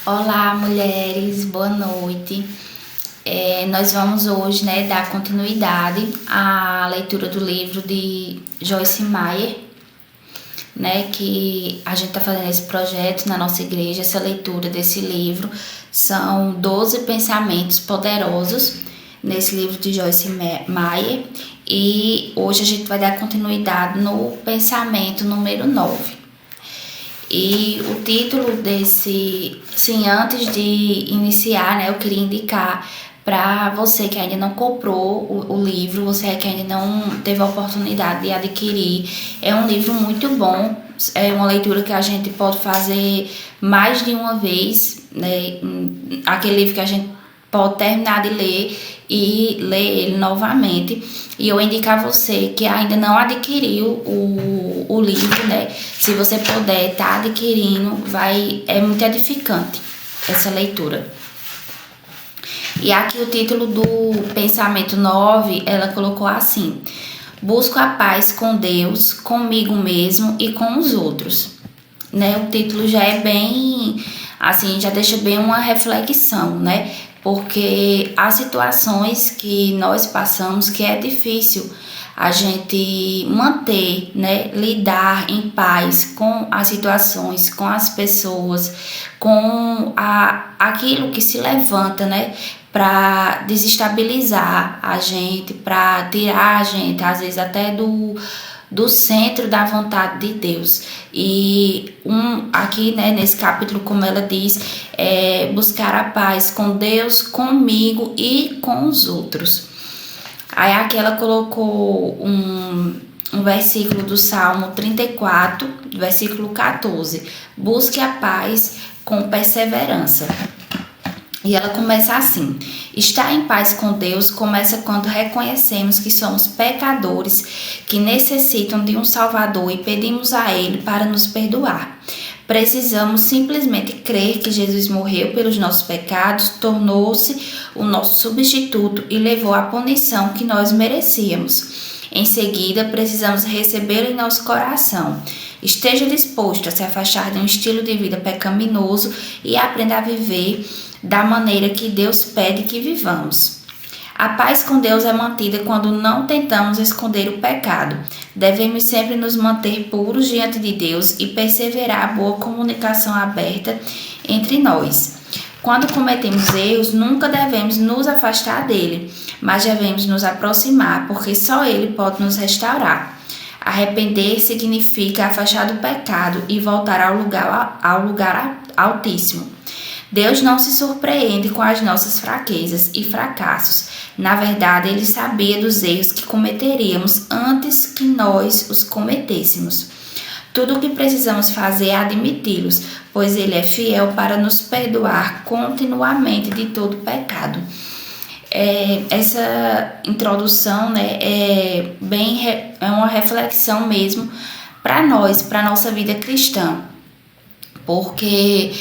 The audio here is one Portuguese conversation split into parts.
Olá, mulheres, boa noite. Nós vamos hoje, dar continuidade à leitura do livro de Joyce Meyer, que a gente está fazendo esse projeto na nossa igreja. Essa leitura desse livro são 12 pensamentos poderosos nesse livro de Joyce Meyer, e hoje a gente vai dar continuidade no pensamento número 9. E o título antes de iniciar, eu queria indicar para você que ainda não comprou o livro, você que ainda não teve a oportunidade de adquirir. É um livro muito bom, é uma leitura que a gente pode fazer mais de uma vez, aquele livro que a gente pode terminar de ler e ler ele novamente. E eu indico a você que ainda não adquiriu o livro, se você puder estar adquirindo, é muito edificante essa leitura. E aqui o título do pensamento 9, ela colocou assim: busco a paz com Deus, comigo mesmo e com os outros. O título já é bem, assim, já deixa bem uma reflexão, porque há situações que nós passamos que é difícil a gente manter, lidar em paz com as situações, com as pessoas, com aquilo que se levanta, para desestabilizar a gente, para tirar a gente, às vezes até do centro da vontade de Deus. E aqui, nesse capítulo, como ela diz, buscar a paz com Deus, comigo e com os outros. Aí aqui ela colocou um versículo do Salmo 34, versículo 14. Busque a paz com perseverança. E ela começa assim: estar em paz com Deus começa quando reconhecemos que somos pecadores, que necessitam de um Salvador e pedimos a Ele para nos perdoar. Precisamos simplesmente crer que Jesus morreu pelos nossos pecados, tornou-se o nosso substituto e levou a punição que nós merecíamos. Em seguida, precisamos recebê-lo em nosso coração. Esteja disposto a se afastar de um estilo de vida pecaminoso e aprenda a viver da maneira que Deus pede que vivamos. A paz com Deus é mantida quando não tentamos esconder o pecado. Devemos sempre nos manter puros diante de Deus e perseverar a boa comunicação aberta entre nós. Quando cometemos erros, nunca devemos nos afastar dele, mas devemos nos aproximar, porque só ele pode nos restaurar. Arrepender significa afastar do pecado e voltar ao lugar altíssimo. Deus não se surpreende com as nossas fraquezas e fracassos. Na verdade, Ele sabia dos erros que cometeríamos antes que nós os cometêssemos. Tudo o que precisamos fazer é admiti-los, pois Ele é fiel para nos perdoar continuamente de todo pecado. Essa introdução é uma reflexão mesmo para nós, para a nossa vida cristã, porque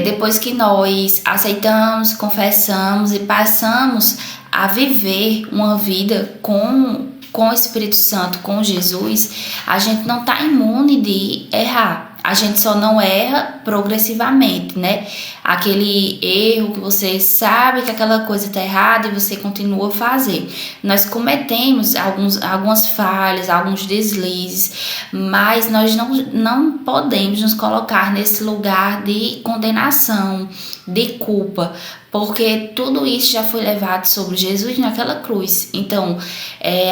depois que nós aceitamos, confessamos e passamos a viver uma vida com o Espírito Santo, com Jesus, a gente não está imune de errar. A gente só não erra progressivamente, Aquele erro que você sabe que aquela coisa está errada e você continua a fazer. Nós cometemos algumas falhas, alguns deslizes, mas nós não podemos nos colocar nesse lugar de condenação, de culpa, porque tudo isso já foi levado sobre Jesus naquela cruz. Então,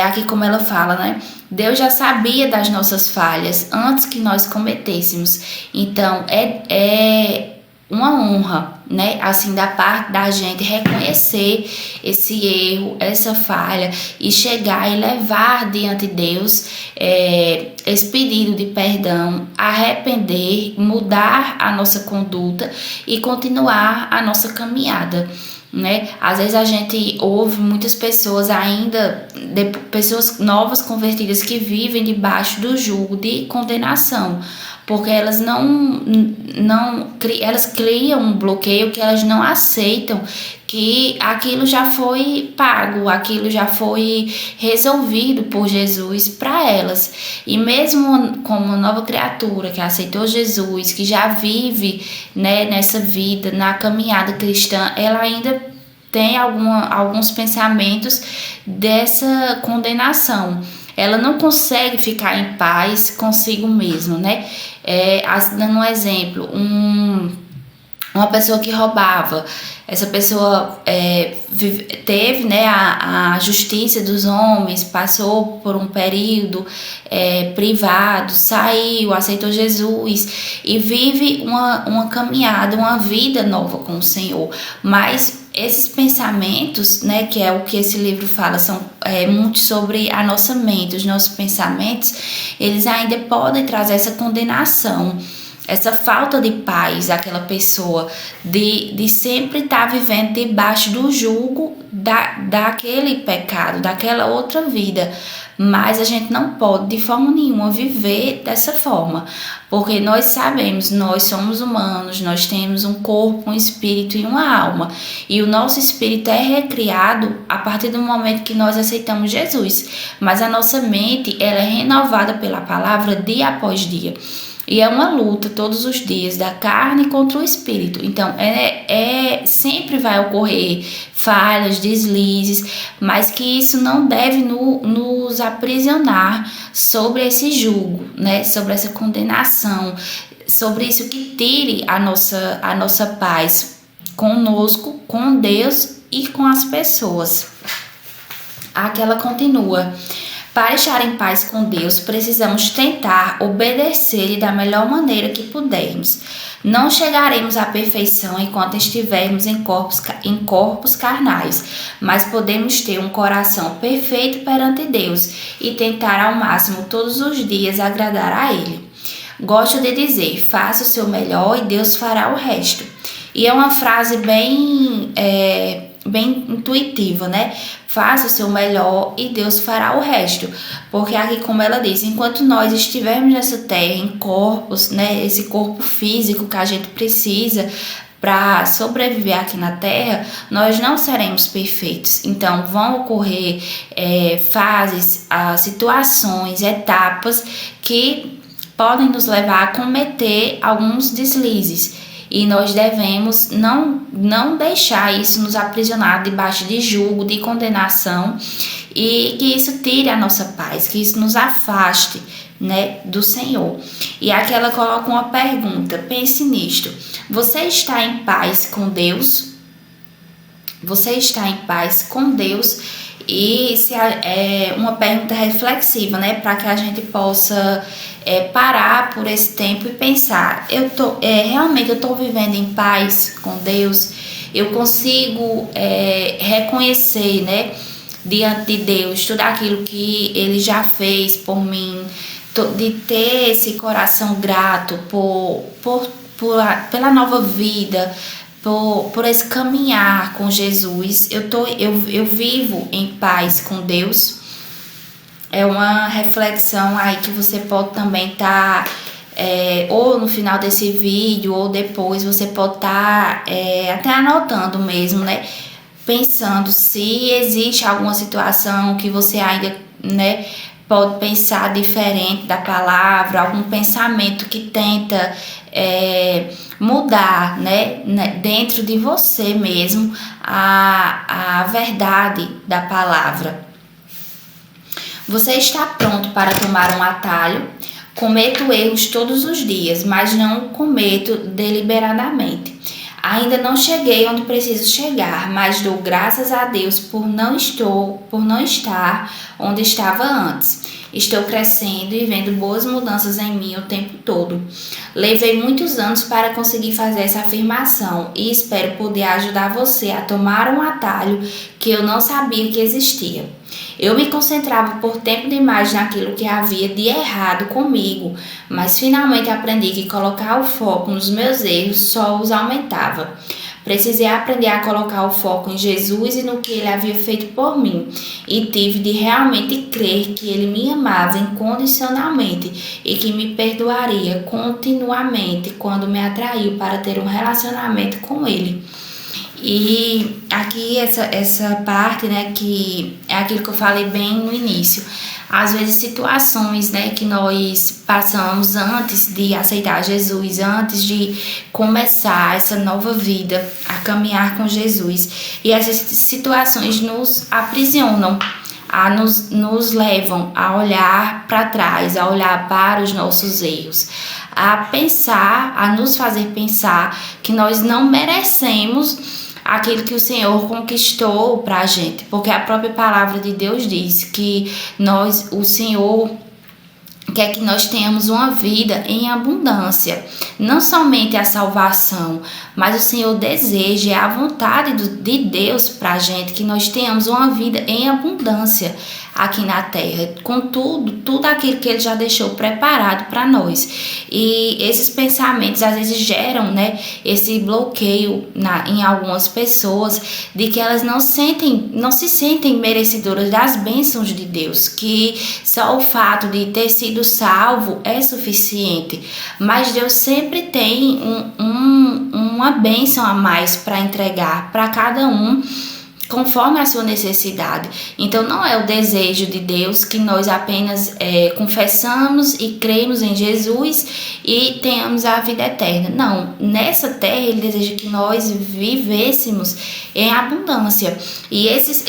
aqui como ela fala, Deus já sabia das nossas falhas antes que nós cometêssemos. Então, é uma honra, assim, da parte da gente reconhecer esse erro, essa falha e chegar e levar diante de Deus esse pedido de perdão, arrepender, mudar a nossa conduta e continuar a nossa caminhada. Às vezes a gente ouve muitas pessoas ainda, pessoas novas convertidas que vivem debaixo do jugo de condenação, porque elas elas criam um bloqueio que elas não aceitam que aquilo já foi pago, aquilo já foi resolvido por Jesus para elas. E mesmo como nova criatura que aceitou Jesus, que já vive, né, nessa vida, na caminhada cristã, ela ainda tem alguns pensamentos dessa condenação. Ela não consegue ficar em paz consigo mesma, né? Dando um exemplo, uma pessoa que roubava, essa pessoa teve, né, a justiça dos homens, passou por um período privado, saiu, aceitou Jesus e vive uma caminhada, uma vida nova com o Senhor. Mas esses pensamentos, né, que é o que esse livro fala, são muito sobre a nossa mente, os nossos pensamentos, eles ainda podem trazer essa condenação, essa falta de paz àquela pessoa, de sempre estar vivendo debaixo do jugo daquele pecado, daquela outra vida. Mas a gente não pode de forma nenhuma viver dessa forma, porque nós sabemos, nós somos humanos, nós temos um corpo, um espírito e uma alma, e o nosso espírito é recriado a partir do momento que nós aceitamos Jesus, mas a nossa mente, ela é renovada pela palavra dia após dia. E é uma luta todos os dias da carne contra o espírito. Então, sempre vai ocorrer falhas, deslizes, mas que isso não deve nos aprisionar sobre esse jugo, né? Sobre essa condenação, sobre isso que tire a nossa paz conosco, com Deus e com as pessoas. Aqui ela continua. Para estar em paz com Deus, precisamos tentar obedecer-lhe da melhor maneira que pudermos. Não chegaremos à perfeição enquanto estivermos em corpos carnais, mas podemos ter um coração perfeito perante Deus e tentar ao máximo todos os dias agradar a Ele. Gosto de dizer, faça o seu melhor e Deus fará o resto. E é uma frase bem intuitiva, né? Faça o seu melhor e Deus fará o resto. Porque aqui, como ela diz, enquanto nós estivermos nessa terra em corpos, né? Esse corpo físico que a gente precisa para sobreviver aqui na terra, nós não seremos perfeitos. Então, vão ocorrer fases, situações, etapas que podem nos levar a cometer alguns deslizes. E nós devemos não deixar isso nos aprisionar debaixo de julgo, de condenação, e que isso tire a nossa paz, que isso nos afaste, né, do Senhor. E aqui ela coloca uma pergunta, pense nisto. Você está em paz com Deus? Você está em paz com Deus? E é uma pergunta reflexiva, né, para que a gente possa parar por esse tempo e pensar, realmente eu estou vivendo em paz com Deus? Eu consigo reconhecer, né, diante de Deus tudo aquilo que Ele já fez por mim, de ter esse coração grato pela nova vida, por esse caminhar com Jesus. Eu vivo em paz com Deus. É uma reflexão aí que você pode também estar, ou no final desse vídeo, ou depois você pode estar até anotando mesmo, né? Pensando se existe alguma situação que você ainda, né, pode pensar diferente da palavra, algum pensamento que tenta mudar, né, dentro de você mesmo a verdade da palavra. Você está pronto para tomar um atalho? Cometo erros todos os dias, mas não cometo deliberadamente. Ainda não cheguei onde preciso chegar, mas dou graças a Deus por não estar onde estava antes. Estou crescendo e vendo boas mudanças em mim o tempo todo. Levei muitos anos para conseguir fazer essa afirmação e espero poder ajudar você a tomar um atalho que eu não sabia que existia. Eu me concentrava por tempo demais naquilo que havia de errado comigo, mas finalmente aprendi que colocar o foco nos meus erros só os aumentava. Precisei aprender a colocar o foco em Jesus e no que Ele havia feito por mim, e tive de realmente crer que Ele me amava incondicionalmente e que me perdoaria continuamente quando me atraiu para ter um relacionamento com Ele. E aqui essa parte, né, que é aquilo que eu falei bem no início. Às vezes situações, né, que nós passamos antes de aceitar Jesus, antes de começar essa nova vida, a caminhar com Jesus. E essas situações nos aprisionam, nos levam a olhar para trás, a olhar para os nossos erros, a pensar, a nos fazer pensar que nós não merecemos aquilo que o Senhor conquistou para a gente, porque a própria palavra de Deus diz que o Senhor quer que nós tenhamos uma vida em abundância, não somente a salvação, mas o Senhor deseja, é a vontade de Deus para a gente que nós tenhamos uma vida em abundância aqui na terra, com tudo aquilo que Ele já deixou preparado para nós. E esses pensamentos às vezes geram, né, esse bloqueio em algumas pessoas de que elas não se sentem merecedoras das bênçãos de Deus, que só o fato de ter sido salvo é suficiente, mas Deus sempre tem uma bênção a mais para entregar para cada um, conforme a sua necessidade. Então não é o desejo de Deus que nós apenas confessamos e cremos em Jesus e tenhamos a vida eterna. Não, nessa terra Ele deseja que nós vivêssemos em abundância. E esse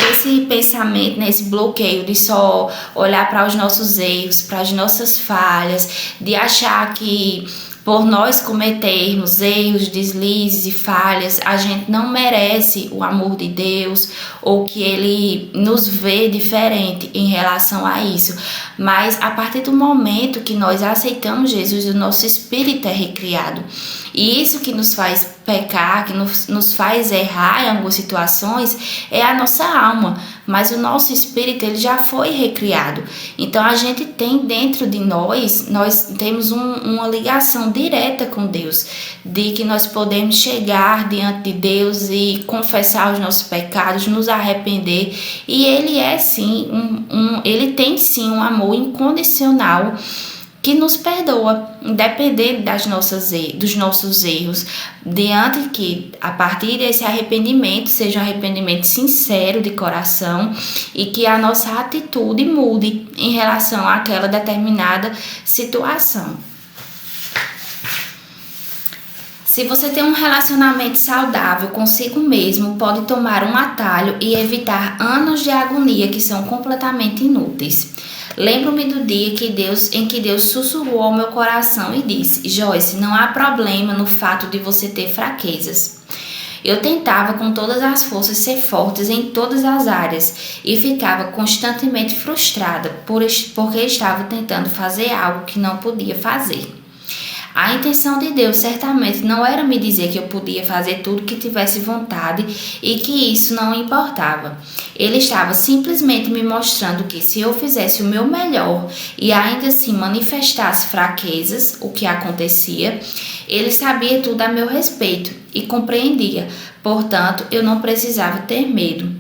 pensamento, né, esse bloqueio de só olhar para os nossos erros, para as nossas falhas, de achar que por nós cometermos erros, deslizes e falhas, a gente não merece o amor de Deus ou que Ele nos vê diferente em relação a isso. Mas a partir do momento que nós aceitamos Jesus, o nosso espírito é recriado. E isso que nos faz pecar, que nos faz errar em algumas situações, é a nossa alma. Mas o nosso espírito, ele já foi recriado. Então a gente tem dentro de nós temos uma ligação direta com Deus, de que nós podemos chegar diante de Deus e confessar os nossos pecados, nos arrepender. E Ele é sim, Ele tem sim um amor incondicional que nos perdoa, independente dos nossos erros, diante que, a partir desse arrependimento, seja um arrependimento sincero de coração e que a nossa atitude mude em relação àquela determinada situação. Se você tem um relacionamento saudável consigo mesmo, pode tomar um atalho e evitar anos de agonia que são completamente inúteis. Lembro-me do dia em que Deus sussurrou ao meu coração e disse: Joyce, não há problema no fato de você ter fraquezas. Eu tentava com todas as forças ser fortes em todas as áreas e ficava constantemente frustrada porque estava tentando fazer algo que não podia fazer. A intenção de Deus certamente não era me dizer que eu podia fazer tudo que tivesse vontade e que isso não importava. Ele estava simplesmente me mostrando que se eu fizesse o meu melhor e ainda assim manifestasse fraquezas, o que acontecia, Ele sabia tudo a meu respeito e compreendia. Portanto, eu não precisava ter medo.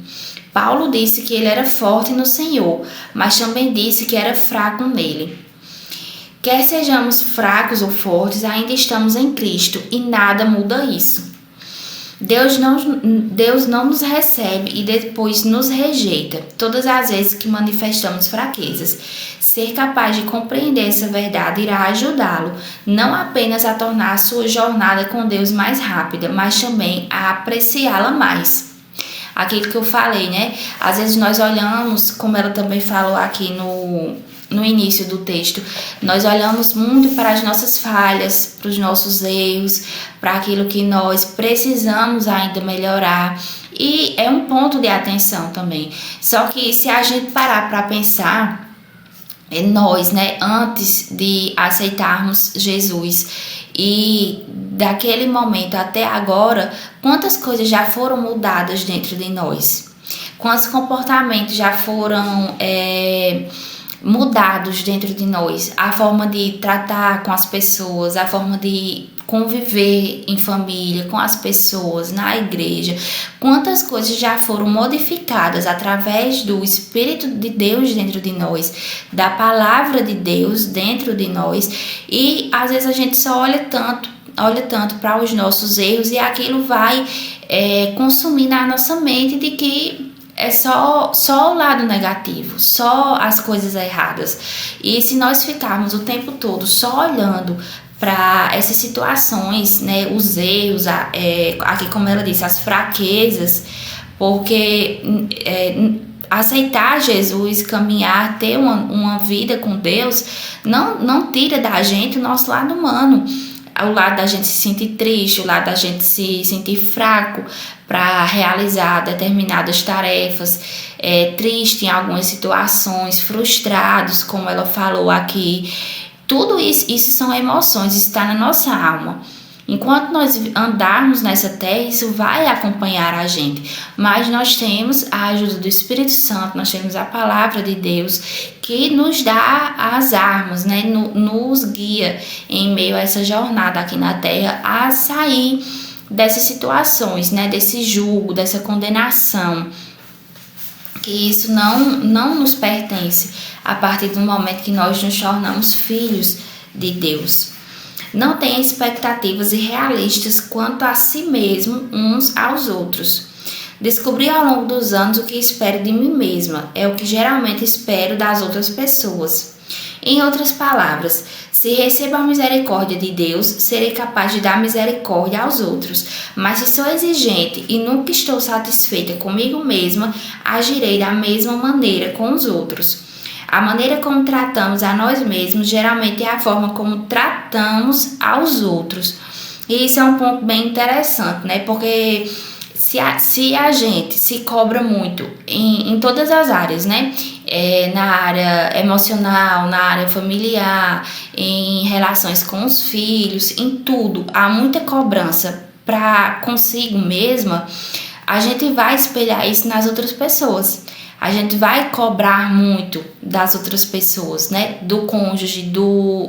Paulo disse que ele era forte no Senhor, mas também disse que era fraco nele. Quer sejamos fracos ou fortes, ainda estamos em Cristo e nada muda isso. Deus não nos recebe e depois nos rejeita todas as vezes que manifestamos fraquezas. Ser capaz de compreender essa verdade irá ajudá-lo não apenas a tornar a sua jornada com Deus mais rápida, mas também a apreciá-la mais. Aquilo que eu falei, né? Às vezes nós olhamos, como ela também falou aqui no início do texto, nós olhamos muito para as nossas falhas, para os nossos erros, para aquilo que nós precisamos ainda melhorar. E é um ponto de atenção também. Só que se a gente parar para pensar, nós, né, antes de aceitarmos Jesus e daquele momento até agora, quantas coisas já foram mudadas dentro de nós? quantos comportamentos já foram mudados dentro de nós, a forma de tratar com as pessoas, a forma de conviver em família, com as pessoas, na igreja, quantas coisas já foram modificadas através do Espírito de Deus dentro de nós, da palavra de Deus dentro de nós, e às vezes a gente só olha tanto para os nossos erros e aquilo vai consumir na nossa mente de que é só o lado negativo, só as coisas erradas. E se nós ficarmos o tempo todo só olhando para essas situações, né, os erros, aqui como ela disse, as fraquezas, porque aceitar Jesus, caminhar, ter uma vida com Deus, não tira da gente o nosso lado humano. O lado da gente se sentir triste, o lado da gente se sentir fraco para realizar determinadas tarefas, triste em algumas situações, frustrados, como ela falou aqui. Tudo isso são emoções, está na nossa alma. Enquanto nós andarmos nessa terra, isso vai acompanhar a gente. Mas nós temos a ajuda do Espírito Santo, nós temos a palavra de Deus que nos dá as armas, né? Nos guia em meio a essa jornada aqui na terra a sair dessas situações, né? Desse julgo, dessa condenação. Que isso não nos pertence a partir do momento que nós nos tornamos filhos de Deus. Não tenha expectativas irrealistas quanto a si mesmo uns aos outros. Descobri ao longo dos anos o que espero de mim mesma, é o que geralmente espero das outras pessoas. Em outras palavras, se recebo a misericórdia de Deus, serei capaz de dar misericórdia aos outros. Mas se sou exigente e nunca estou satisfeita comigo mesma, agirei da mesma maneira com os outros. A maneira como tratamos a nós mesmos geralmente é a forma como tratamos aos outros. E isso é um ponto bem interessante, né? Porque se a gente se cobra muito em todas as áreas, né? Na área emocional, na área familiar, em relações com os filhos, em tudo, há muita cobrança para consigo mesma, a gente vai espelhar isso nas outras pessoas. A gente vai cobrar muito das outras pessoas, né? Do cônjuge,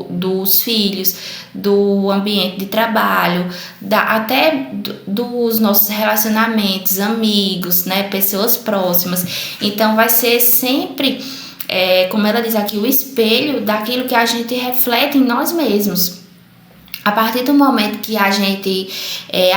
dos filhos, do ambiente de trabalho, até dos nossos relacionamentos, amigos, né? Pessoas próximas. Então, vai ser sempre, como ela diz aqui, o espelho daquilo que a gente reflete em nós mesmos. A partir do momento que a gente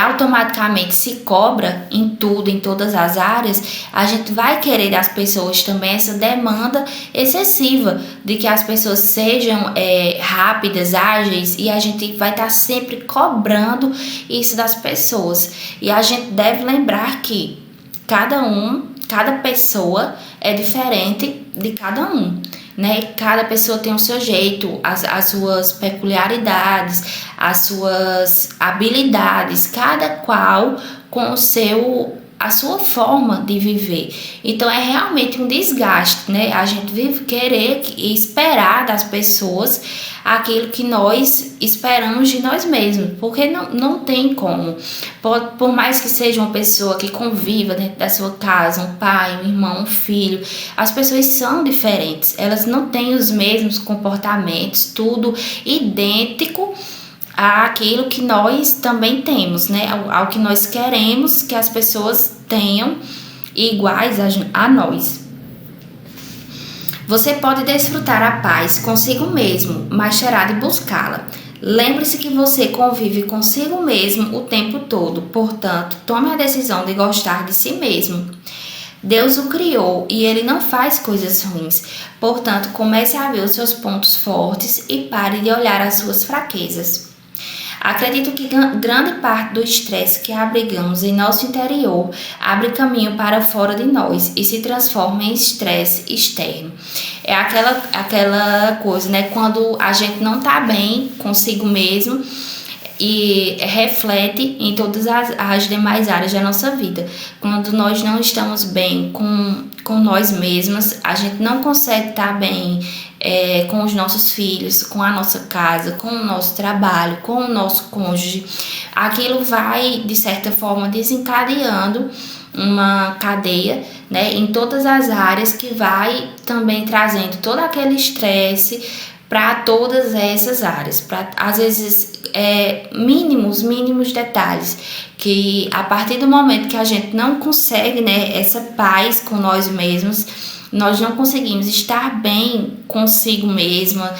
automaticamente se cobra em tudo, em todas as áreas, a gente vai querer das pessoas também essa demanda excessiva de que as pessoas sejam rápidas, ágeis, e a gente vai estar sempre cobrando isso das pessoas. E a gente deve lembrar que cada pessoa é diferente de cada um. Né? Cada pessoa tem o seu jeito, as suas peculiaridades, as suas habilidades, cada qual com a sua forma de viver. Então é realmente um desgaste, né? A gente vive querer e esperar das pessoas aquilo que nós esperamos de nós mesmos, porque não tem como. Por mais que seja uma pessoa que conviva dentro da sua casa, um pai, um irmão, um filho, as pessoas são diferentes, elas não têm os mesmos comportamentos, tudo idêntico àquilo que nós também temos, né? Ao que nós queremos que as pessoas tenham iguais a nós. Você pode desfrutar a paz consigo mesmo, mas terá de buscá-la. Lembre-se que você convive consigo mesmo o tempo todo, portanto, tome a decisão de gostar de si mesmo. Deus o criou e ele não faz coisas ruins, portanto, comece a ver os seus pontos fortes e pare de olhar as suas fraquezas. Acredito que grande parte do estresse que abrigamos em nosso interior abre caminho para fora de nós e se transforma em estresse externo. É aquela coisa, né? Quando a gente não está bem consigo mesmo e reflete em todas as demais áreas da nossa vida. Quando nós não estamos bem com nós mesmas, a gente não consegue estar bem com os nossos filhos, com a nossa casa, com o nosso trabalho, com o nosso cônjuge, aquilo vai, de certa forma, desencadeando uma cadeia, né, em todas as áreas, que vai também trazendo todo aquele estresse para todas essas áreas, para às vezes mínimos detalhes, que a partir do momento que a gente não consegue, né, essa paz com nós mesmos, nós não conseguimos estar bem consigo mesma,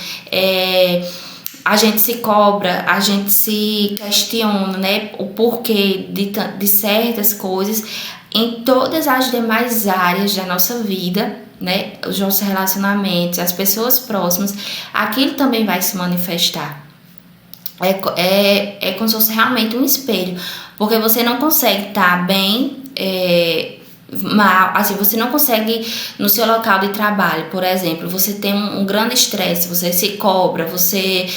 a gente se cobra, a gente se questiona, né, o porquê de certas coisas em todas as demais áreas da nossa vida, né, os nossos relacionamentos, as pessoas próximas, aquilo também vai se manifestar. É como se fosse realmente um espelho, porque você não consegue estar bem, mal, assim, você não consegue no seu local de trabalho, por exemplo, você tem um grande estresse, você se cobra, você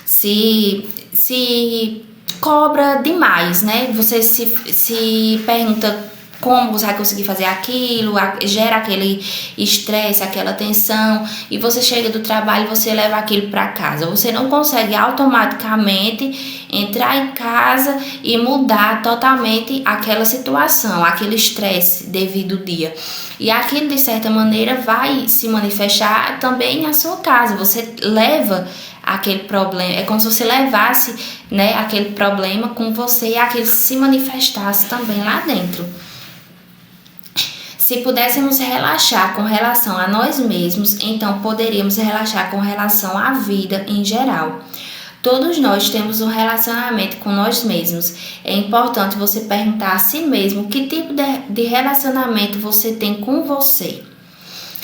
se cobra demais, né? Você se pergunta como você vai conseguir fazer aquilo, gera aquele estresse, aquela tensão, e você chega do trabalho e você leva aquilo para casa. Você não consegue automaticamente entrar em casa e mudar totalmente aquela situação, aquele estresse devido ao dia. E aquilo, de certa maneira, vai se manifestar também na sua casa. Você leva aquele problema, é como se você levasse, né, aquele problema com você e aquele se manifestasse também lá dentro. Se pudéssemos relaxar com relação a nós mesmos, então poderíamos relaxar com relação à vida em geral. Todos nós temos um relacionamento com nós mesmos. É importante você perguntar a si mesmo que tipo de relacionamento você tem com você.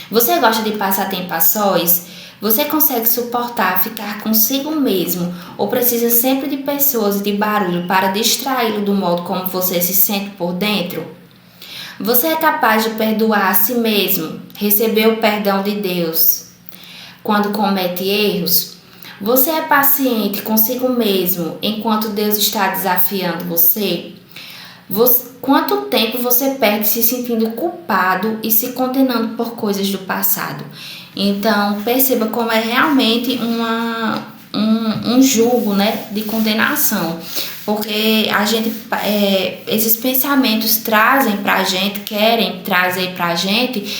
Você gosta de passar tempo a sós? Você consegue suportar ficar consigo mesmo ou precisa sempre de pessoas e de barulho para distraí-lo do modo como você se sente por dentro? Você é capaz de perdoar a si mesmo, receber o perdão de Deus quando comete erros? Você é paciente consigo mesmo enquanto Deus está desafiando você? Quanto tempo você perde se sentindo culpado e se condenando por coisas do passado? Então, perceba como é realmente um julgo, né, de condenação. Porque a gente, esses pensamentos trazem pra gente, querem trazer pra gente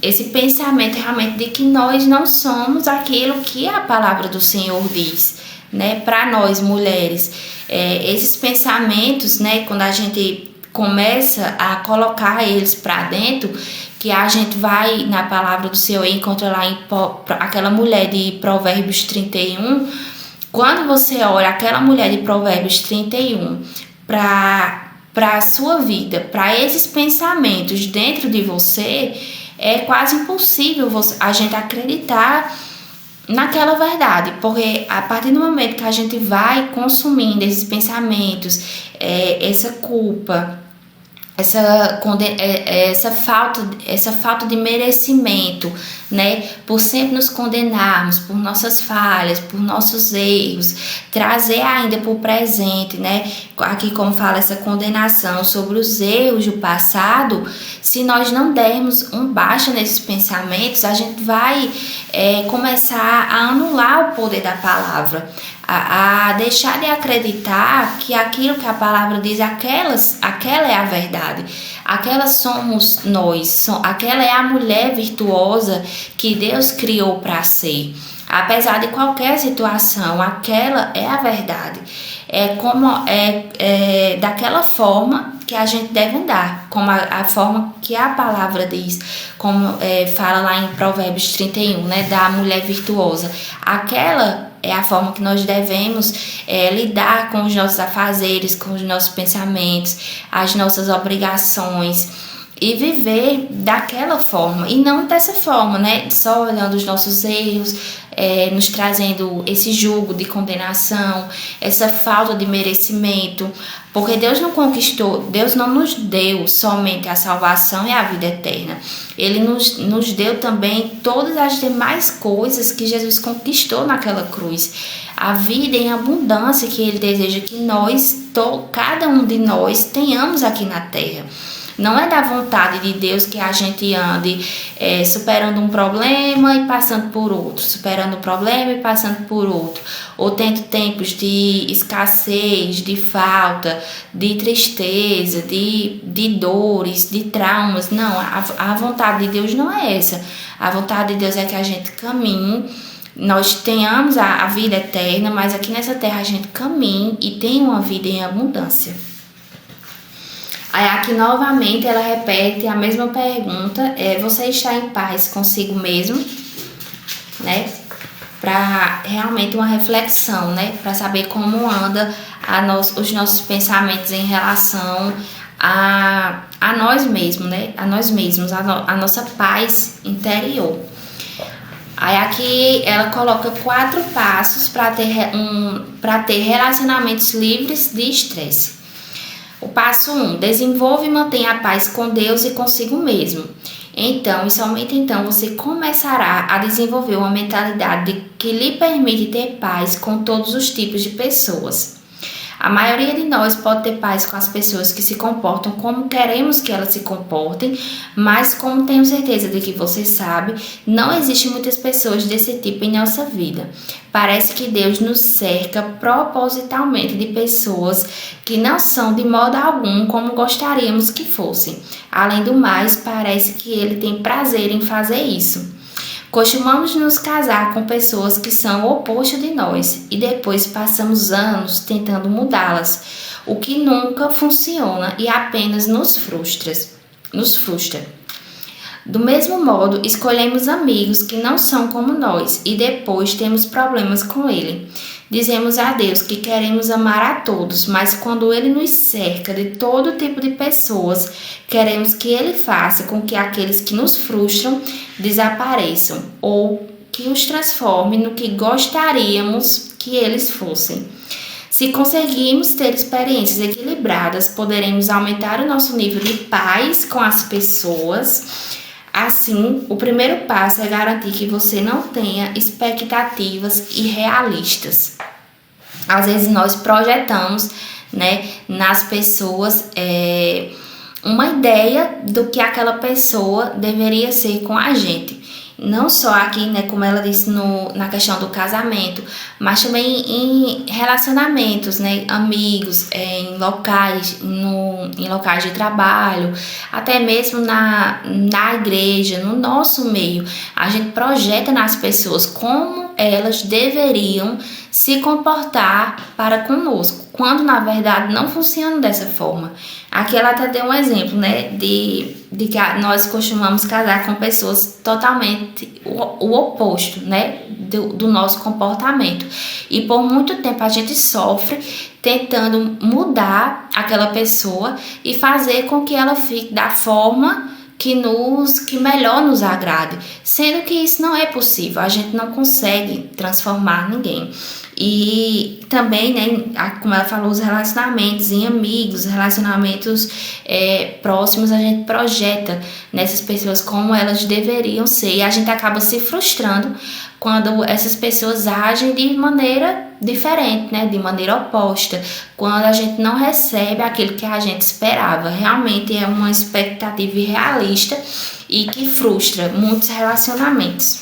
esse pensamento realmente de que nós não somos aquilo que a palavra do Senhor diz, né, para nós mulheres. Esses pensamentos, né, quando a gente começa a colocar eles para dentro, que a gente vai na palavra do Senhor e encontra lá aquela mulher de Provérbios 31, quando você olha aquela mulher de Provérbios 31 para a sua vida, para esses pensamentos dentro de você, é quase impossível a gente acreditar naquela verdade, porque a partir do momento que a gente vai consumindo esses pensamentos, essa culpa, essa falta de merecimento, né, por sempre nos condenarmos por nossas falhas, por nossos erros, trazer ainda para o presente, né, aqui como fala essa condenação sobre os erros do passado. Se nós não dermos um baixa nesses pensamentos, a gente vai começar a anular o poder da palavra, a deixar de acreditar que aquilo que a palavra diz, aquela é a verdade, aquela somos nós, aquela é a mulher virtuosa que Deus criou para ser. Apesar de qualquer situação, aquela é a verdade. Daquela forma que a gente deve andar, como a forma que a palavra diz, como fala lá em Provérbios 31, né, da mulher virtuosa. Aquela é a forma que nós devemos lidar com os nossos afazeres, com os nossos pensamentos, as nossas obrigações, e viver daquela forma, e não dessa forma, né, só olhando os nossos erros, nos trazendo esse jugo de condenação, essa falta de merecimento, porque Deus não nos deu somente a salvação e a vida eterna. Ele nos deu também todas as demais coisas que Jesus conquistou naquela cruz. A vida em abundância que Ele deseja que cada um de nós tenhamos aqui na terra. Não é da vontade de Deus que a gente ande superando um problema e passando por outro, superando um problema e passando por outro, ou tendo tempos de escassez, de falta, de tristeza, de dores, de traumas. Não, a vontade de Deus não é essa. A vontade de Deus é que a gente caminhe, nós tenhamos a vida eterna, mas aqui nessa terra a gente caminhe e tenha uma vida em abundância. Aí aqui novamente ela repete a mesma pergunta, você está em paz consigo mesmo, né? Para realmente uma reflexão, né? Para saber como anda os nossos pensamentos em relação a nós mesmos, né? A nós mesmos, a nossa paz interior. Aí aqui ela coloca 4 passos para ter relacionamentos livres de estresse. O passo 1, desenvolve e mantenha a paz com Deus e consigo mesmo. Então, e somente então, você começará a desenvolver uma mentalidade que lhe permite ter paz com todos os tipos de pessoas. A maioria de nós pode ter paz com as pessoas que se comportam como queremos que elas se comportem, mas como tenho certeza de que você sabe, não existem muitas pessoas desse tipo em nossa vida. Parece que Deus nos cerca propositalmente de pessoas que não são de modo algum como gostaríamos que fossem. Além do mais, parece que Ele tem prazer em fazer isso. Costumamos nos casar com pessoas que são o oposto de nós e depois passamos anos tentando mudá-las, o que nunca funciona e apenas nos frustra. Do mesmo modo, escolhemos amigos que não são como nós e depois temos problemas com ele. Dizemos a Deus que queremos amar a todos, mas quando Ele nos cerca de todo tipo de pessoas, queremos que Ele faça com que aqueles que nos frustram desapareçam ou que os transforme no que gostaríamos que eles fossem. Se conseguirmos ter experiências equilibradas, poderemos aumentar o nosso nível de paz com as pessoas. Assim, o primeiro passo é garantir que você não tenha expectativas irrealistas. Às vezes nós projetamos, né, nas pessoas uma ideia do que aquela pessoa deveria ser com a gente. Não só aqui, né, como ela disse na questão do casamento, mas também em relacionamentos, né, amigos, em locais de trabalho, até mesmo na igreja, no nosso meio. A gente projeta nas pessoas como elas deveriam se comportar para conosco, quando na verdade não funciona dessa forma. Aqui ela até deu um exemplo, né, de que nós costumamos casar com pessoas totalmente o oposto, né, do nosso comportamento. E por muito tempo a gente sofre tentando mudar aquela pessoa e fazer com que ela fique da forma que melhor nos agrade, sendo que isso não é possível, a gente não consegue transformar ninguém. E também, né, como ela falou, os relacionamentos em amigos, relacionamentos próximos, a gente projeta nessas pessoas como elas deveriam ser e a gente acaba se frustrando quando essas pessoas agem de maneira diferente, né, de maneira oposta, quando a gente não recebe aquilo que a gente esperava. Realmente é uma expectativa irrealista e que frustra muitos relacionamentos.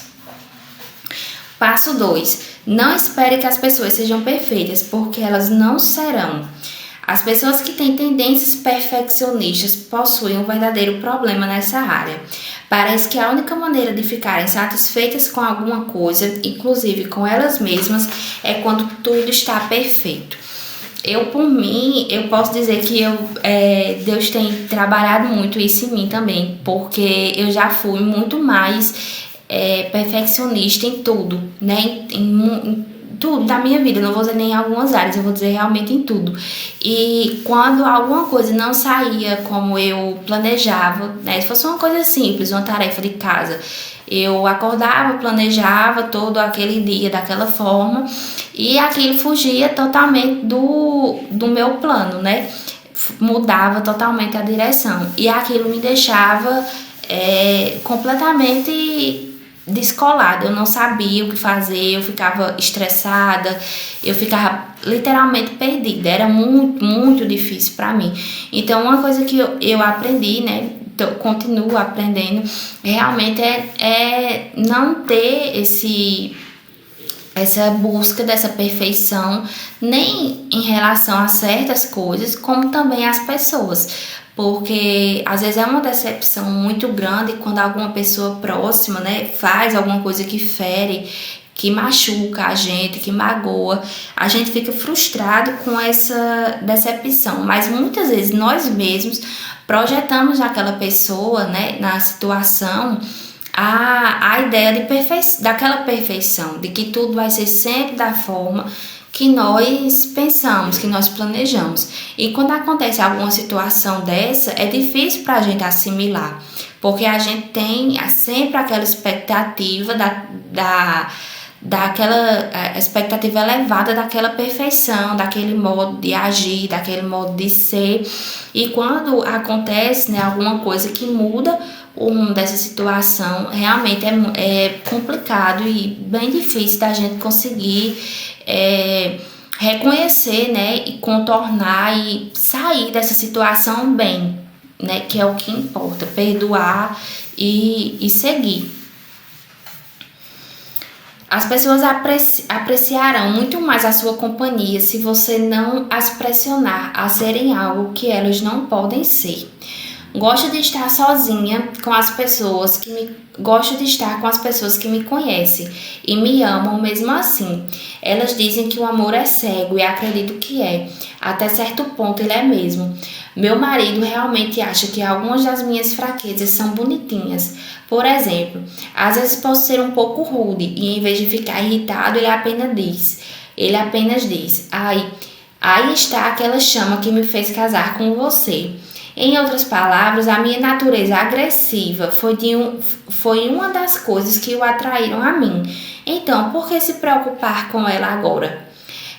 Passo 2. Não espere que as pessoas sejam perfeitas, porque elas não serão. As pessoas que têm tendências perfeccionistas possuem um verdadeiro problema nessa área. Parece que a única maneira de ficarem satisfeitas com alguma coisa, inclusive com elas mesmas, é quando tudo está perfeito. Por mim, eu posso dizer que Deus tem trabalhado muito isso em mim também, porque eu já fui muito mais perfeccionista em tudo, né? Em tudo da minha vida, não vou dizer nem em algumas áreas, eu vou dizer realmente em tudo. E quando alguma coisa não saía como eu planejava, né? Se fosse uma coisa simples, uma tarefa de casa, eu acordava, planejava todo aquele dia daquela forma e aquilo fugia totalmente do meu plano, né? Mudava totalmente a direção e aquilo me deixava completamente descolada, eu não sabia o que fazer, eu ficava estressada, eu ficava literalmente perdida, era muito, muito difícil para mim. Então, uma coisa que eu aprendi, né, continuo aprendendo, realmente é não ter essa busca dessa perfeição, nem em relação a certas coisas, como também às pessoas. Porque às vezes é uma decepção muito grande quando alguma pessoa próxima, né, faz alguma coisa que fere, que machuca a gente, que magoa. A gente fica frustrado com essa decepção, mas muitas vezes nós mesmos projetamos naquela pessoa, né, na situação, a ideia daquela perfeição, de que tudo vai ser sempre da forma que nós pensamos, que nós planejamos. E quando acontece alguma situação dessa, é difícil para a gente assimilar, porque a gente tem sempre aquela expectativa daquela expectativa elevada daquela perfeição, daquele modo de agir, daquele modo de ser. E quando acontece, né, alguma coisa que muda o rumo dessa situação, realmente é complicado e bem difícil da gente conseguir reconhecer, né, e contornar e sair dessa situação bem, né, que é o que importa, perdoar e seguir. As pessoas apreciarão muito mais a sua companhia se você não as pressionar a serem algo que elas não podem ser. Gosto de estar sozinha com as pessoas gosto de estar com as pessoas que me conhecem e me amam mesmo assim. Elas dizem que o amor é cego e acredito que é. Até certo ponto ele é mesmo. Meu marido realmente acha que algumas das minhas fraquezas são bonitinhas. Por exemplo, às vezes posso ser um pouco rude e em vez de ficar irritado, ele apenas diz, aí está aquela chama que me fez casar com você. Em outras palavras, a minha natureza agressiva foi uma das coisas que o atraíram a mim. Então, por que se preocupar com ela agora?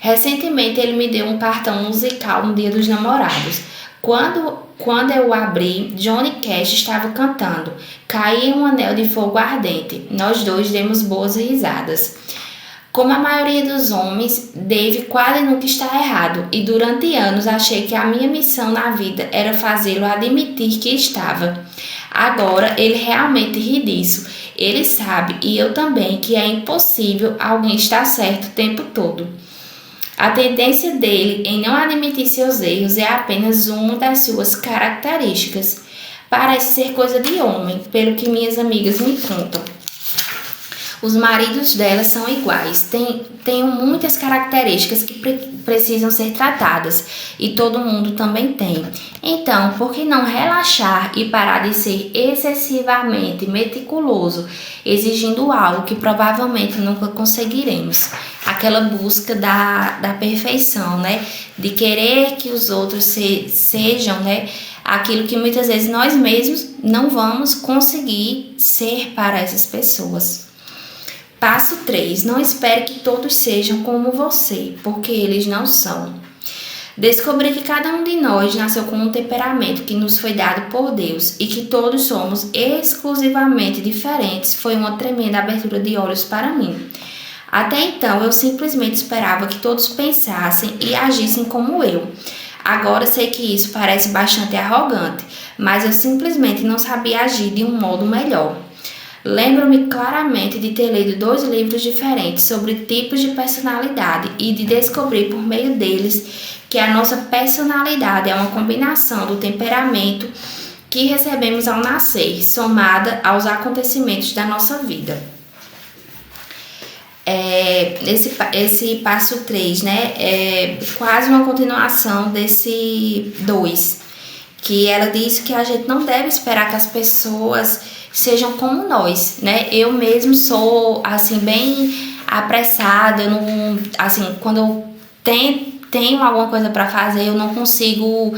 Recentemente, ele me deu um cartão musical no Dia dos Namorados. Quando eu abri, Johnny Cash estava cantando. Caí um anel de fogo ardente. Nós dois demos boas risadas. Como a maioria dos homens, Dave quase nunca está errado e durante anos achei que a minha missão na vida era fazê-lo admitir que estava. Agora ele realmente ri disso. Ele sabe, e eu também, que é impossível alguém estar certo o tempo todo. A tendência dele em não admitir seus erros é apenas uma das suas características. Parece ser coisa de homem, pelo que minhas amigas me contam. Os maridos dela são iguais, têm muitas características que precisam ser tratadas e todo mundo também tem. Então, por que não relaxar e parar de ser excessivamente meticuloso, exigindo algo que provavelmente nunca conseguiremos? Aquela busca da perfeição, né? De querer que os outros sejam, né, aquilo que muitas vezes nós mesmos não vamos conseguir ser para essas pessoas. Passo 3. Não espere que todos sejam como você, porque eles não são. Descobri que cada um de nós nasceu com um temperamento que nos foi dado por Deus e que todos somos exclusivamente diferentes foi uma tremenda abertura de olhos para mim. Até então, eu simplesmente esperava que todos pensassem e agissem como eu. Agora sei que isso parece bastante arrogante, mas eu simplesmente não sabia agir de um modo melhor. Lembro-me claramente de ter lido 2 livros diferentes sobre tipos de personalidade e de descobrir por meio deles que a nossa personalidade é uma combinação do temperamento que recebemos ao nascer, somada aos acontecimentos da nossa vida. Esse passo 3, né, é quase uma continuação desse 2, que ela diz que a gente não deve esperar que as pessoas sejam como nós, né? Eu mesmo sou, assim, bem apressada, quando eu tenho alguma coisa para fazer, eu não consigo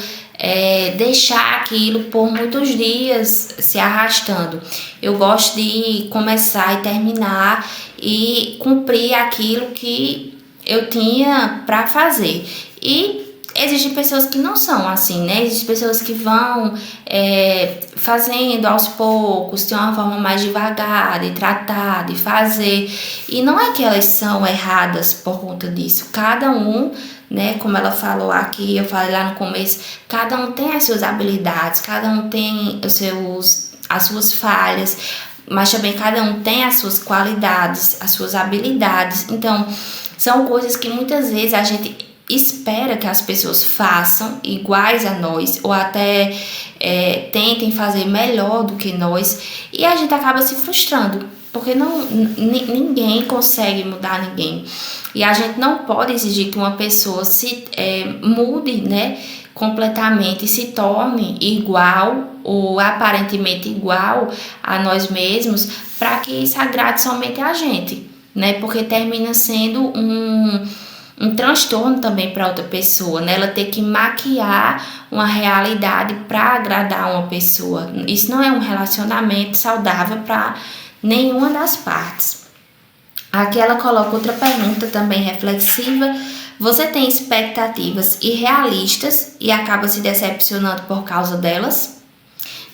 deixar aquilo por muitos dias se arrastando. Eu gosto de começar e terminar e cumprir aquilo que eu tinha para fazer. E existem pessoas que não são assim, né? Existem pessoas que vão fazendo aos poucos, tem uma forma mais devagar de tratar, de fazer. E não é que elas são erradas por conta disso. Cada um, né, como ela falou aqui, eu falei lá no começo, cada um tem as suas habilidades, cada um tem as suas falhas, mas também cada um tem as suas qualidades, as suas habilidades. Então, são coisas que muitas vezes a gente espera que as pessoas façam iguais a nós, ou até tentem fazer melhor do que nós, e a gente acaba se frustrando, porque ninguém consegue mudar ninguém. E a gente não pode exigir que uma pessoa mude, né, completamente e se torne igual ou aparentemente igual a nós mesmos, para que isso agrade somente a gente, né? Porque termina sendo um transtorno também para outra pessoa, né? Ela ter que maquiar uma realidade para agradar uma pessoa. Isso não é um relacionamento saudável para nenhuma das partes. Aqui ela coloca outra pergunta também reflexiva. Você tem expectativas irrealistas e acaba se decepcionando por causa delas?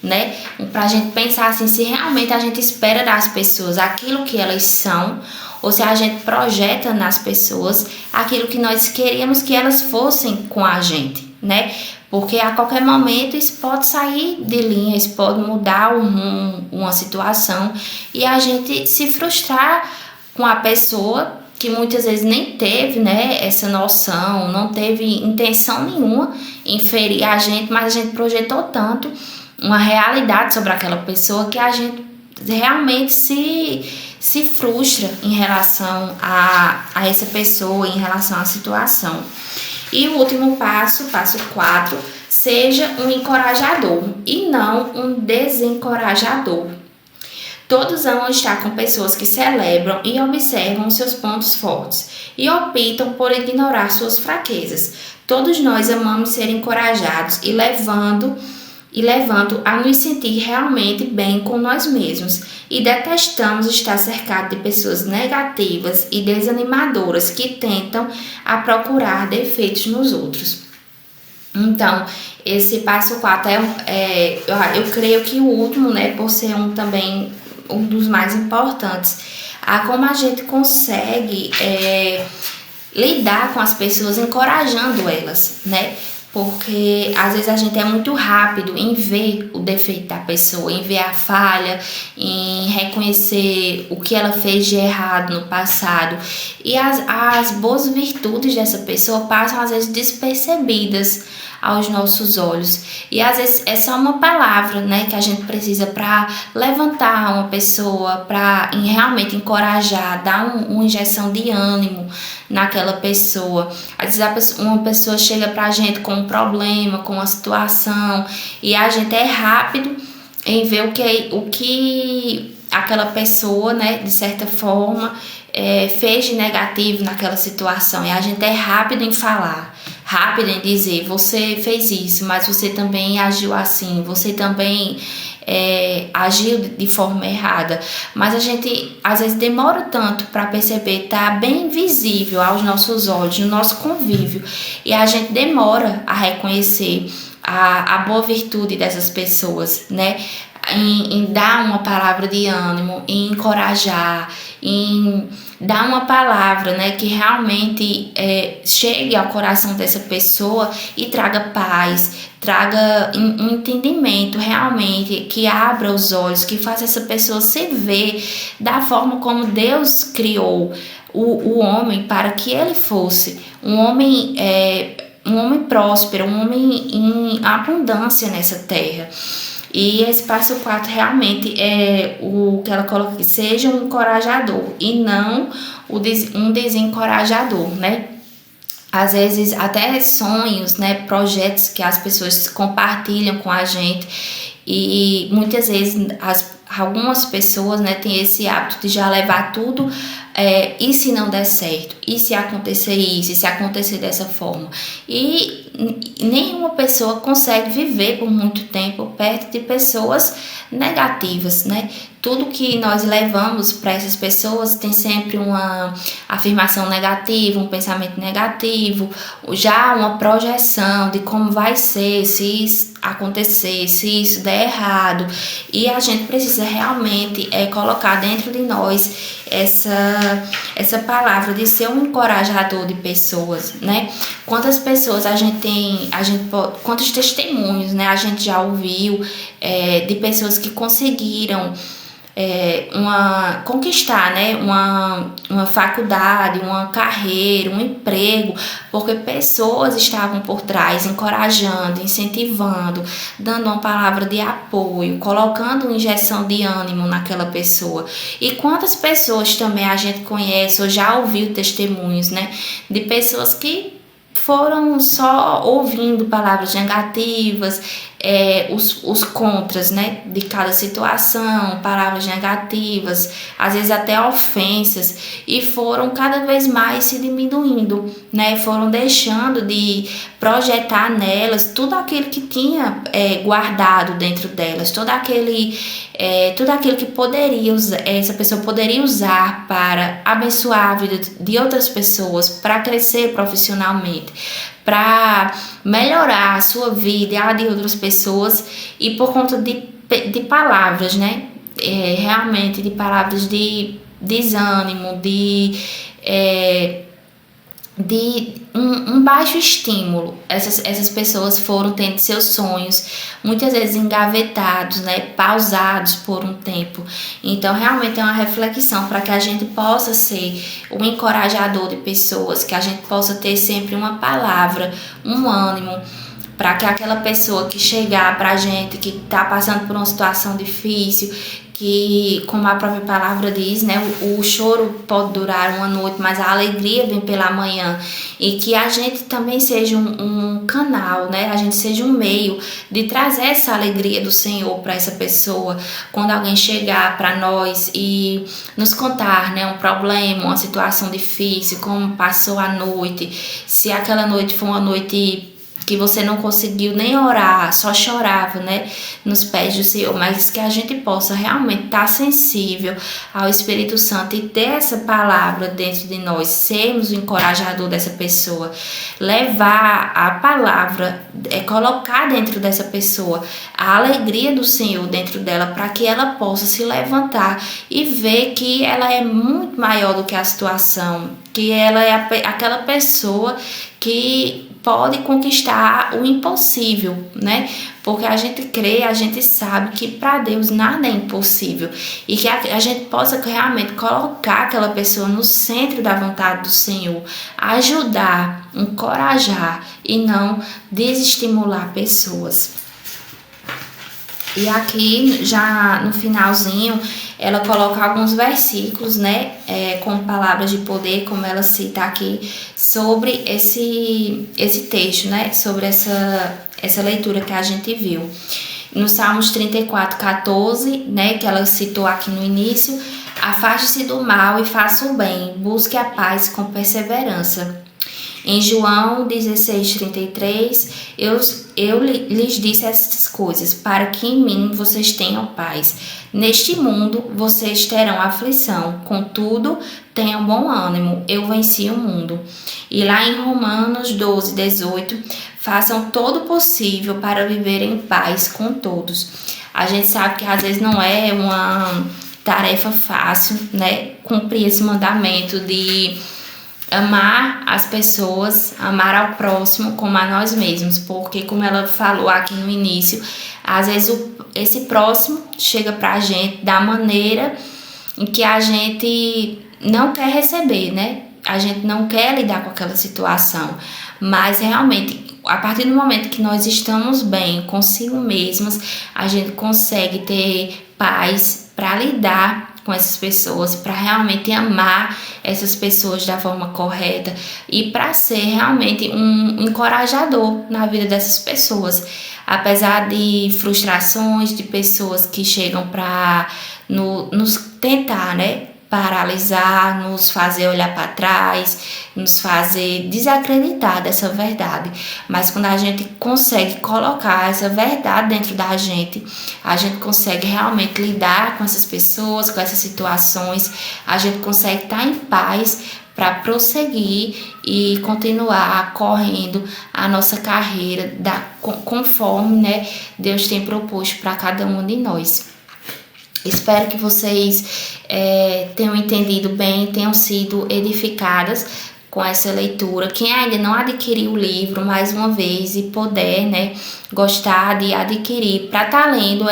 Né? Pra gente pensar assim, se realmente a gente espera das pessoas aquilo que elas são, ou se a gente projeta nas pessoas aquilo que nós queríamos que elas fossem com a gente, né? Porque a qualquer momento isso pode sair de linha, isso pode mudar uma situação e a gente se frustrar com a pessoa que muitas vezes nem teve, né, essa noção, não teve intenção nenhuma em ferir a gente, mas a gente projetou tanto uma realidade sobre aquela pessoa que a gente realmente se frustra em relação a essa pessoa, em relação à situação. E o último passo 4, seja um encorajador e não um desencorajador. Todos amam estar com pessoas que celebram e observam seus pontos fortes e optam por ignorar suas fraquezas. Todos nós amamos ser encorajados e levando a nos sentir realmente bem com nós mesmos e detestamos estar cercado de pessoas negativas e desanimadoras que tentam procurar defeitos nos outros. Então, esse passo 4 eu creio que o último, né, por ser também um dos mais importantes, como a gente consegue lidar com as pessoas encorajando elas, né? Porque às vezes a gente é muito rápido em ver o defeito da pessoa, em ver a falha, em reconhecer o que ela fez de errado no passado. E as boas virtudes dessa pessoa passam às vezes despercebidas aos nossos olhos. E às vezes é só uma palavra, né, que a gente precisa para levantar uma pessoa, para realmente encorajar, dar uma injeção de ânimo naquela pessoa. Às vezes uma pessoa chega pra gente com um problema, com uma situação, e a gente é rápido em ver o que aquela pessoa, né, de certa forma, fez de negativo naquela situação. E a gente é rápido em falar, rápido em dizer, você fez isso, mas você também agiu assim, você também agiu de forma errada. Mas a gente às vezes demora tanto para perceber, tá bem visível aos nossos olhos, no nosso convívio, e a gente demora a reconhecer a boa virtude dessas pessoas, né? Em dar uma palavra de ânimo, em encorajar, em dar uma palavra, né, que realmente chegue ao coração dessa pessoa e traga paz, traga um entendimento realmente, que abra os olhos, que faça essa pessoa se ver da forma como Deus criou o homem para que ele fosse um homem próspero, um homem em abundância nessa terra. E esse passo 4 realmente é o que ela coloca aqui, seja um encorajador e não um desencorajador, né? Às vezes até sonhos, né, projetos que as pessoas compartilham com a gente, e muitas vezes algumas pessoas, né, têm esse hábito de já levar tudo, e se não der certo, e se acontecer isso, e se acontecer dessa forma, e nenhuma pessoa consegue viver por muito tempo perto de pessoas negativas, né? Tudo que nós levamos para essas pessoas tem sempre uma afirmação negativa, um pensamento negativo, já uma projeção de como vai ser se isso acontecer, se isso der errado. E a gente precisa realmente colocar dentro de nós essa palavra de ser um encorajador de pessoas, né? Quantas pessoas quantos testemunhos, né, a gente já ouviu de pessoas que conseguiram conquistar, né, uma faculdade, uma carreira, um emprego, porque pessoas estavam por trás, encorajando, incentivando, dando uma palavra de apoio, colocando uma injeção de ânimo naquela pessoa. E quantas pessoas também a gente conhece ou já ouviu testemunhos, né, de pessoas que foram só ouvindo palavras negativas, os contras, né, de cada situação, palavras negativas, às vezes até ofensas, e foram cada vez mais se diminuindo, né, foram deixando de projetar nelas tudo aquilo que tinha guardado dentro delas, tudo aquilo que essa pessoa poderia usar para abençoar a vida de outras pessoas, para crescer profissionalmente, para melhorar a sua vida e a de outras pessoas, e por conta de palavras, né? Realmente de palavras de desânimo, de um baixo estímulo. Essas pessoas foram tendo seus sonhos muitas vezes engavetados, né, pausados por um tempo. Então realmente é uma reflexão para que a gente possa ser um encorajador de pessoas, que a gente possa ter sempre uma palavra, um ânimo, para que aquela pessoa que chegar pra gente, que está passando por uma situação difícil, que, como a própria palavra diz, né, o choro pode durar uma noite, mas a alegria vem pela manhã, e que a gente também seja um canal, né, a gente seja um meio de trazer essa alegria do Senhor para essa pessoa, quando alguém chegar para nós e nos contar, né, um problema, uma situação difícil, como passou a noite, se aquela noite foi uma noite que você não conseguiu nem orar, só chorava, né, nos pés do Senhor, mas que a gente possa realmente estar sensível ao Espírito Santo e ter essa palavra dentro de nós, sermos o encorajador dessa pessoa, levar a palavra, colocar dentro dessa pessoa a alegria do Senhor dentro dela, para que ela possa se levantar e ver que ela é muito maior do que a situação, que ela é aquela pessoa que pode conquistar o impossível, né? Porque a gente crê, a gente sabe que para Deus nada é impossível, e que a gente possa realmente colocar aquela pessoa no centro da vontade do Senhor, ajudar, encorajar e não desestimular pessoas. E aqui, já no finalzinho, ela coloca alguns versículos, né, com palavras de poder, como ela cita aqui, sobre esse texto, né, sobre essa leitura que a gente viu. No Salmos 34:14, né, que ela citou aqui no início: afaste-se do mal e faça o bem, busque a paz com perseverança. Em João 16:33, eu lhes disse essas coisas, para que em mim vocês tenham paz. Neste mundo vocês terão aflição, contudo, tenham bom ânimo, eu venci o mundo. E lá em Romanos 12:18, façam todo o possível para viver em paz com todos. A gente sabe que às vezes não é uma tarefa fácil, né, cumprir esse mandamento de amar as pessoas, amar ao próximo como a nós mesmos, porque, como ela falou aqui no início, às vezes esse próximo chega pra gente da maneira em que a gente não quer receber, né? A gente não quer lidar com aquela situação, mas realmente, a partir do momento que nós estamos bem consigo mesmos, a gente consegue ter paz para lidar com essas pessoas, para realmente amar essas pessoas da forma correta e para ser realmente um encorajador na vida dessas pessoas. Apesar de frustrações, de pessoas que chegam para nos tentar, né, paralisar, nos fazer olhar para trás, nos fazer desacreditar dessa verdade. Mas quando a gente consegue colocar essa verdade dentro da gente, a gente consegue realmente lidar com essas pessoas, com essas situações, a gente consegue estar em paz para prosseguir e continuar correndo a nossa carreira conforme, né, Deus tem proposto para cada um de nós. Espero que vocês tenham entendido bem, tenham sido edificadas com essa leitura. Quem ainda não adquiriu o livro, mais uma vez, e puder, né, gostar de adquirir, para estar lendo,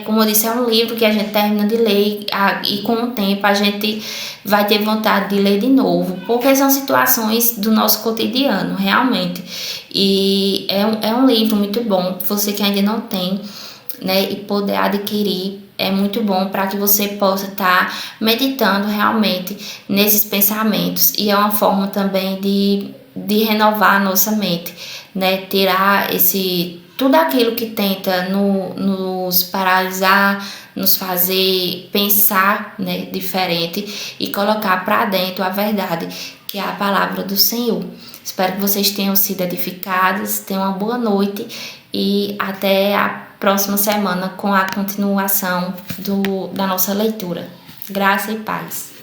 como eu disse, é um livro que a gente termina de ler e com o tempo a gente vai ter vontade de ler de novo, porque são situações do nosso cotidiano, realmente. E é um livro muito bom, você que ainda não tem, né, e poder adquirir, é muito bom para que você possa estar meditando realmente nesses pensamentos. E é uma forma também de renovar a nossa mente, né? Tirar tudo aquilo que tenta nos paralisar, nos fazer pensar, né, diferente, e colocar para dentro a verdade, que é a palavra do Senhor. Espero que vocês tenham sido edificados, tenham uma boa noite e até a próxima semana com a continuação da nossa leitura. Graça e paz.